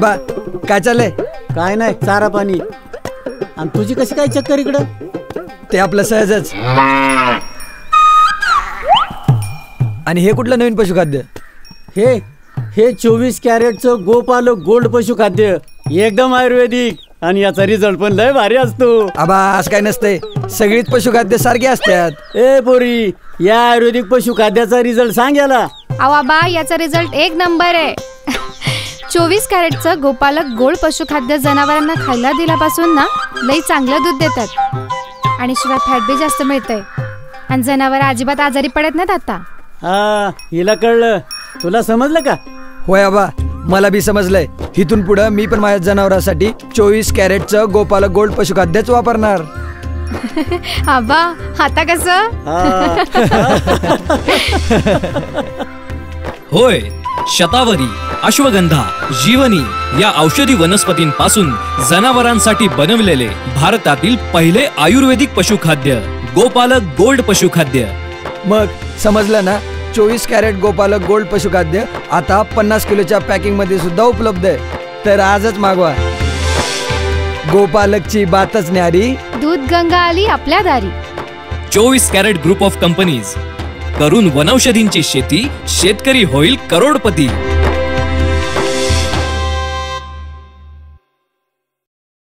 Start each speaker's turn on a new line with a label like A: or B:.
A: आबा काय चाललंय?
B: काय नाही, चारा पाणी. आणि तुझी कशी काय चक्कर इकडं?
A: ते आपलं सहजच. आणि हे कुठलं नवीन पशुखाद्य?
B: हे 24 कॅरेटचं गोपालक गोल्ड पशुखाद्य, एकदम आयुर्वेदिक. आणि याचा रिझल्ट पण लय भारी असतो.
A: आबा असं काय नसतंय, सगळीच पशुखाद्य सारखी असतात.
B: ए पोरी, या आयुर्वेदिक पशुखाद्याचा रिझल्ट सांग याला.
C: अहो आबा, याचा रिझल्ट एक नंबर आहे. 24 कॅरेटचं गोपालक गोल्ड पशुखाद्य जनावरांना खायला दिल्यापासून ना लई चांगलं दूध देतात. आणि शिवाय फॅट बी जास्त मिळतंय. आणि जनावर अजिबात आजारी पडत नाहीत आता.
B: हा, हिला कळलं. तुला समजलं का?
A: होय आबा, मला बी समजलंय. इथून पुढं मी पण माझ्या जनावरांसाठी 24 कॅरेटचं गोपालक गोल्ड पशुखाद्यच वापरणार.
C: आबा आता कसं?
D: होय, शतावरी, अश्वगंधा, जीवनी या औषधी वनस्पतींपासून जनावरांसाठी बनवलेले भारतातील पहिले आयुर्वेदिक पशुखाद्य गोपालक गोल्ड पशुखाद्य.
A: मग समजलं ना? 24 कॅरेट गोपालक गोल्ड पशुखाद्य आता 50 किलोच्या पॅकिंग मध्ये सुद्धा उपलब्ध आहे. तर आजच मागवा. गोपालकची बातच न्यारी,
C: दूध गंगा आली आपल्या दारी.
D: 24 कॅरेट ग्रुप ऑफ कंपनीज, करून वनौषधींची शेती, शेतकरी होईल करोडपती.